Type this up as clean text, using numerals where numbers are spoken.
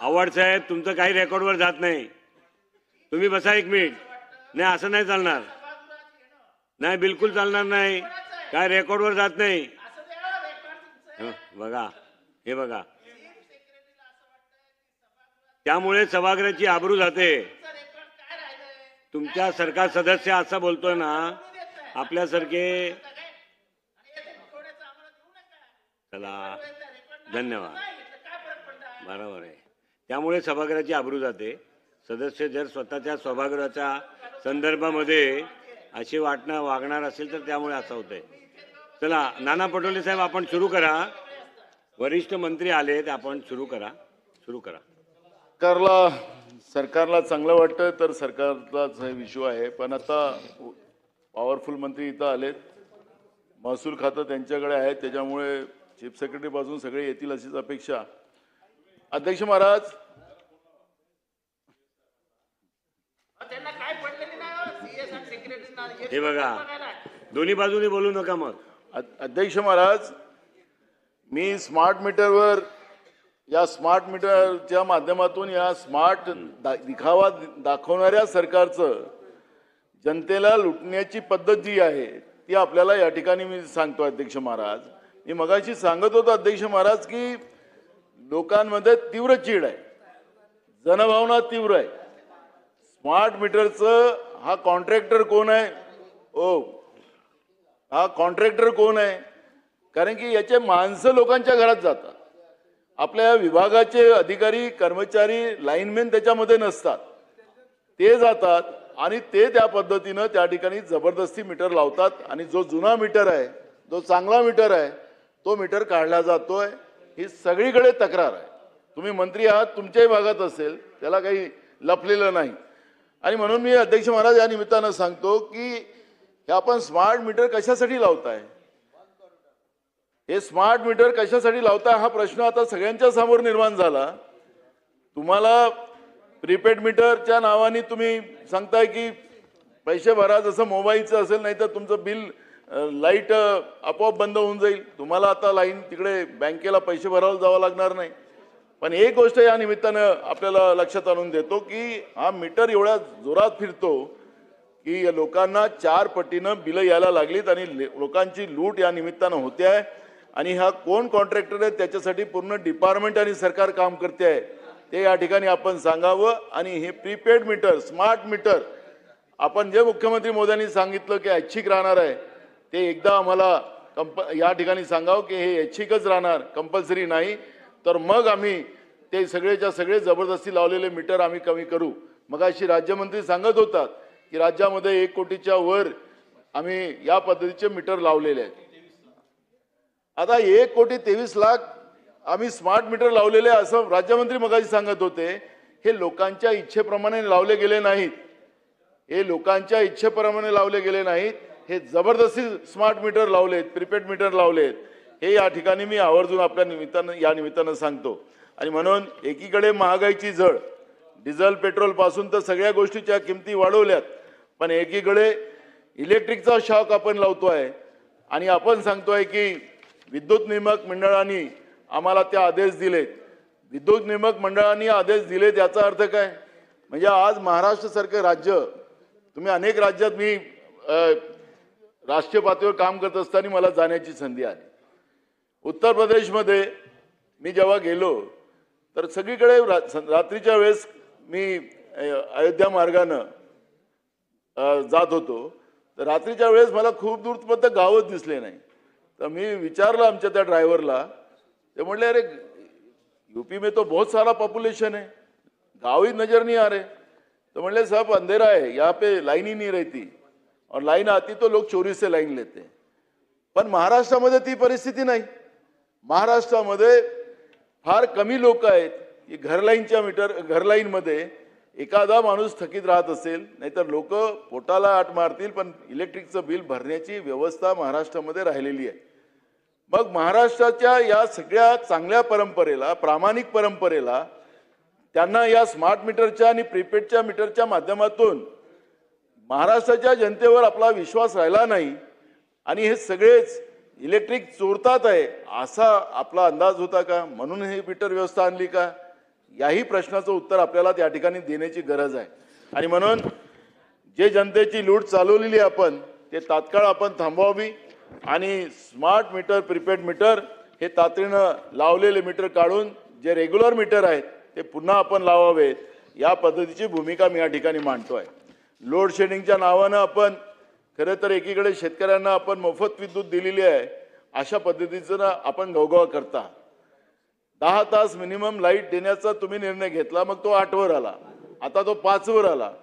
आव्हाड साहेब, तुमचं काही रेकॉर्डवर जात नाही. तुम्ही बसा एक मिनिट. नाही, असं नाही चालणार. नाही, बिलकुल चालणार नाही. काय रेकॉर्डवर जात नाही. बघा, हे बघा, त्यामुळे सभागृहाची आबरू जाते. तुमच्या सरकार सदस्य असं बोलतोय ना, आपल्यासारखे. चला, धन्यवाद. बरोबर आहे. त्यामुळे सभागृहाची आबरू जाते. सदस्य जर स्वतःच्या सभागृहाच्या संदर्भामध्ये असे वागणार असेल तर त्यामुळे असं होतंय. चला, नाना पटोले साहेब, आपण सुरू करा. वरिष्ठ मंत्री आलेत, आपण सुरू करा. सरकारला चांगलं वाटतं तर सरकारलाच हे इश्यू आहे. पण आता पॉवरफुल मंत्री इथं आलेत, महसूल खातं त्यांच्याकडे आहे, त्याच्यामुळे चीफ सेक्रेटरी पासून सगळे येतील अशीच अपेक्षा. अध्यक्ष महाराज, हे बघा, दोन्ही बाजूने बोलू नका. मग अध्यक्ष महाराज, मी स्मार्ट मीटरवर, या स्मार्ट मीटरच्या माध्यमातून या स्मार्ट दिखावा दाखवणाऱ्या सरकारचं जनतेला लुटण्याची पद्धत जी आहे ती आपल्याला या ठिकाणी मी सांगतो. अध्यक्ष महाराज, मी मगाशी सांगत होतो अध्यक्ष महाराज की लोकांमध्ये तीव्र चीड आहे, जनभावना तीव्र आहे. स्मार्ट मीटरचं हा कॉन्ट्रॅक्टर कोण आहे? हा कॉन्ट्रॅक्टर कोण आहे? कारण की याचे माणसं लोकांच्या घरात जातात. आपल्या विभागाचे अधिकारी कर्मचारी लाईनमॅन त्याच्यामध्ये नसतात, ते जातात आणि ते त्या पद्धतीनं त्या ठिकाणी जबरदस्ती मीटर लावतात. आणि जो जुना मीटर आहे, जो चांगला मीटर आहे, तो मीटर काढला जातोय. ही सगळीकडे तक्रार आहे. तुम्ही मंत्री आहात, तुमच्याही भागात असेल, त्याला काही लपलेलं नाही. आणि म्हणून मी अध्यक्ष महाराज या निमित्तानं सांगतो की हे आपण स्मार्ट मीटर कशासाठी लावताय, हे स्मार्ट मीटर कशासाठी लावताय हा प्रश्न आता सगळ्यांच्या समोर निर्माण झाला. तुम्हाला प्रीपेड मीटरच्या नावाने तुम्ही सांगताय की पैसे भरा, जसं मोबाईलचं असेल, नाही तर तुमचं बिल लाईट आपोआप बंद होऊन जाईल. तुम्हाला आता लाईन तिकडे बँकेला पैसे भरायला जावं लागणार नाही. पण एक गोष्ट या निमित्तानं आपल्याला लक्षात आणून देतो की हा मीटर एवढ्या जोरात फिरतो की लोकांना 4 पटीनं बिलं यायला लागलीत आणि लोकांची लूट या निमित्तानं होते आहे. आणि हा कोण कॉन्ट्रॅक्टर आहे त्याच्यासाठी पूर्ण डिपार्टमेंट आणि सरकार काम करते आहे, ते या ठिकाणी आपण सांगावं. आणि हे प्रीपेड मीटर, स्मार्ट मीटर, आपण जे मुख्यमंत्री मोदयांनी सांगितलं की ऐच्छिक राहणार आहे, ते एकदा आम्हाला या ठिकाणी सांगावं की हे ऐच्छिकच राहणार, कंपल्सरी नाही. तर मग आम्ही ते सगळेच्या सगळे जबरदस्ती लावलेले मीटर आम्ही कमी करू. मगाशी राज्यमंत्री सांगत होतात की राज्यामध्ये 1 कोटीच्या वर आम्ही या पद्धतीचे मीटर लावलेले आहेत. आता 1,23,00,000 आम्ही स्मार्ट मीटर लावलेले असं राज्यमंत्री मगाशी सांगत होते. हे लोकांच्या इच्छेप्रमाणे लावले गेले नाहीत, हे लोकांच्या इच्छेप्रमाणे लावले गेले नाहीत. हे जबरदस्ती स्मार्ट मीटर लावलेत, प्रीपेड मीटर लावलेत. हे या ठिकाणी मी आवर्जून आपल्या निमित्तानं या निमित्तानं सांगतो. आणि म्हणून एकीकडे महागाईची झळ, डिझेल पेट्रोल पासून तर सगळ्या गोष्टीच्या किमती वाढवल्यात, पण एकीकडे इलेक्ट्रिकचा शॉक आपण लावतोय. आणि आपण सांगतोय की विद्युत नियामक मंडळाने आम्हाला ते आदेश दिलेत. विद्युत नियामक मंडळाने आदेश दिलेत याचा अर्थ काय? म्हणजे आज महाराष्ट्रासारखे राज्य, तुम्ही अनेक राज्यात, मी राष्ट्रीय पातळीवर काम करत असताना मला जाण्याची संधी आली. उत्तर प्रदेशमध्ये मी जेव्हा गेलो तर सगळीकडे रात्रीच्या वेळेस मी अयोध्या मार्गानं जात होतो, तर रात्रीच्या वेळेस मला खूप दूरपर्यंत गावच दिसले नाही. तर मी विचारलं आमच्या त्या ड्रायव्हरला, ते म्हटले अरे यूपी में तो बहुत सारा पॉपुलेशन है, गाँव ही नजर नहीं आ रहे. तो म्हटले साहब अंधेरा है, यहाँ पे लाइन ही नहीं रहती, और लाइन आती तो लोग चोरी से लाइन लेते हैं. पण महाराष्ट्रामध्ये ती परिस्थिती नाही. महाराष्ट्रामध्ये फार कमी लोक आहेत की घर लाईनमध्ये एखादा माणूस थकीत राहत असेल, नाहीतर लोक पोटाला आट मारतील, पण इलेक्ट्रिकचं बिल भरण्याची व्यवस्था महाराष्ट्रामध्ये राहिलेली आहे. मग महाराष्ट्राच्या या सगळ्या चांगल्या परंपरेला, प्रामाणिक परंपरेला, त्यांना या स्मार्ट मीटरच्या आणि प्रीपेडच्या मीटरच्या माध्यमातून महाराष्ट्राच्या जनतेवर आपला विश्वास राहिला नाही आणि हे सगळेच इलेक्ट्रिक चोरतात आहे असा आपला अंदाज होता का? म्हणून हे मीटर व्यवस्था आणली का? याही प्रश्नाचं उत्तर आपल्याला त्या ठिकाणी देण्याची गरज आहे. आणि म्हणून जे जनतेची लूट चालवलेली आहे आपण ते तात्काळ आपण थांबवावी आणि स्मार्ट मीटर प्रीपेड मीटर हे तातडीनं लावलेले मीटर काढून जे रेग्युलर मीटर आहेत ते पुन्हा आपण लावावेत, या पद्धतीची भूमिका मी या ठिकाणी मांडतोय. लोड शेडिंगच्या नावानं आपण खरं तर एकीकडे शेतकऱ्यांना आपण मोफत विद्युत दिलेली आहे, अशा पद्धतीचं आपण गवगवा करता. 10 तास मिनिमम लाईट देण्याचा तुम्ही निर्णय घेतला, मग तो 8 वर आला, आता तो 5 वर आला.